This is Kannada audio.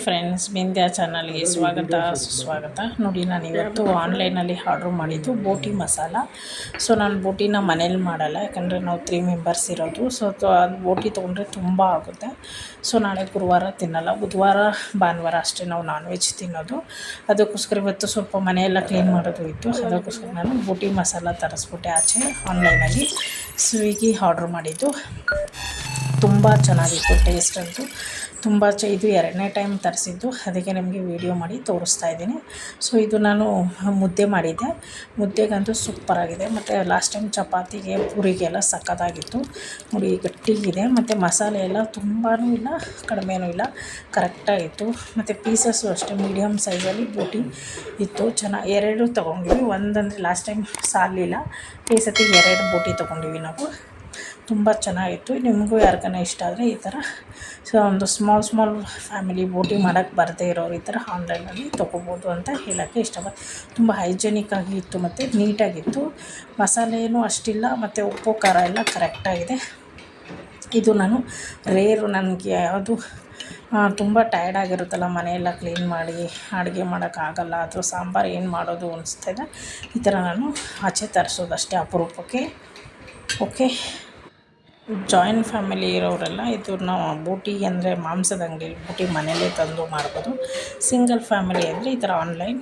ಫ್ರೆಂಡ್ಸ್, ಬಿಂದ್ಯಾ ಚಾನಲ್ಗೆ ಸ್ವಾಗತ ಸುಸ್ವಾಗತ. ನೋಡಿ, ನಾನು ಇವತ್ತು ಆನ್ಲೈನಲ್ಲಿ ಆರ್ಡ್ರ್ ಮಾಡಿದ್ದು ಬೋಟಿ ಮಸಾಲ. ಸೊ ನಾನು ಬೋಟಿನ ಮನೇಲಿ ಮಾಡಲ್ಲ, ಯಾಕಂದರೆ ನಾವು 3 ಮೆಂಬರ್ಸ್ ಇರೋದು. ಸೊ ಅದು ಬೋಟಿ ತೊಗೊಂಡ್ರೆ ತುಂಬ ಆಗುತ್ತೆ. ಸೊ ನಾಳೆ ಗುರುವಾರ ತಿನ್ನಲ್ಲ, ಬುಧವಾರ ಭಾನುವಾರ ಅಷ್ಟೇ ನಾವು ನಾನ್ ವೆಜ್ ತಿನ್ನೋದು. ಅದಕ್ಕೋಸ್ಕರ ಇವತ್ತು ಸ್ವಲ್ಪ ಮನೆಯೆಲ್ಲ ಕ್ಲೀನ್ ಮಾಡೋದು ಇತ್ತು. ಅದಕ್ಕೋಸ್ಕರ ನಾನು ಬೋಟಿ ಮಸಾಲ ತರಿಸ್ಬಿಟ್ಟೆ ಆಚೆ ಆನ್ಲೈನಲ್ಲಿ. ಸ್ವಿಗ್ಗಿ ಆರ್ಡ್ರ್ ಮಾಡಿದ್ದು. ತುಂಬ ಚೆನ್ನಾಗಿತ್ತು, ಟೇಸ್ಟ್ ಅಂತೂ ತುಂಬ ಇದು 2ನೇ ಟೈಮ್ ತರಿಸಿದ್ದು, ಅದಕ್ಕೆ ನಿಮಗೆ ವೀಡಿಯೋ ಮಾಡಿ ತೋರಿಸ್ತಾ ಇದ್ದೀನಿ. ಸೊ ಇದು ನಾನು ಮುದ್ದೆ ಮಾಡಿದ್ದೆ, ಮುದ್ದೆಗಂತೂ ಸೂಪರಾಗಿದೆ. ಮತ್ತು ಲಾಸ್ಟ್ ಟೈಮ್ ಚಪಾತಿಗೆ ಪೂರಿಗೆಲ್ಲ ಸಕ್ಕತ್ತಾಗಿತ್ತು. ನೋಡಿ, ಗಟ್ಟಿಗಿದೆ ಮತ್ತು ಮಸಾಲೆ ಎಲ್ಲ ತುಂಬಾ ಇಲ್ಲ, ಕಡಿಮೆನೂ ಇಲ್ಲ, ಕರೆಕ್ಟಾಗಿತ್ತು. ಮತ್ತು ಪೀಸಸ್ಸು ಅಷ್ಟೇ ಮೀಡಿಯಮ್ ಸೈಜಲ್ಲಿ ಬೋಟಿ ಇತ್ತು. ಚೆನ್ನಾಗಿ 2 ತೊಗೊಂಡಿವಿ. ಒಂದಂದರೆ ಲಾಸ್ಟ್ ಟೈಮ್ ಸಾಲಿಲ್ಲ, ಈ ಸತಿ 2 ಬೋಟಿ ತೊಗೊಂಡಿವಿ ನಾವು. ತುಂಬ ಚೆನ್ನಾಗಿತ್ತು. ನಿಮಗೂ ಯಾರಿಗಾನ ಇಷ್ಟ ಆದರೆ ಈ ಥರ ಒಂದು ಸ್ಮಾಲ್ ಫ್ಯಾಮಿಲಿ ಬೋಟಿ ಮಾಡೋಕ್ಕೆ ಬರದೇ ಇರೋರು ಈ ಥರ ಆನ್ಲೈನಲ್ಲಿ ತೊಗೋಬೋದು ಅಂತ ಹೇಳೋಕ್ಕೆ ಇಷ್ಟಪಡ್ತೀನಿ. ತುಂಬ ಹೈಜೆನಿಕ್ಕಾಗಿ ಇತ್ತು ಮತ್ತು ನೀಟಾಗಿತ್ತು. ಮಸಾಲೆಯೂ ಅಷ್ಟಿಲ್ಲ ಮತ್ತು ಉಪ್ಪು ಖಾರ ಎಲ್ಲ ಕರೆಕ್ಟಾಗಿದೆ. ಇದು ನಾನು ನನಗೆ ಯಾವುದು ತುಂಬ ಟಯರ್ಡ್ ಆಗಿರುತ್ತಲ್ಲ, ಮನೆಯೆಲ್ಲ ಕ್ಲೀನ್ ಮಾಡಿ ಅಡುಗೆ ಮಾಡೋಕ್ಕಾಗಲ್ಲ, ಅಥವಾ ಸಾಂಬಾರು ಏನು ಮಾಡೋದು ಅನಿಸ್ತಾಯಿದೆ, ಈ ಥರ ನಾನು ಆಚೆ ತರಿಸೋದಷ್ಟೇ ಅಪರೂಪಕ್ಕೆ. ಓಕೆ, ಜಾಯಿಂಟ್ ಫ್ಯಾಮಿಲಿ ಇರೋರೆಲ್ಲ ಇದು ನಾವು ಬೋಟಿ ಅಂದರೆ ಮಾಂಸದ ಅಂಗಡಿ ಬೋಟಿ ಮನೆಯಲ್ಲೇ ತಂದು ಮಾಡ್ಬೋದು. ಸಿಂಗಲ್ ಫ್ಯಾಮಿಲಿ ಅಂದರೆ ಈ ಥರ ಆನ್ಲೈನ್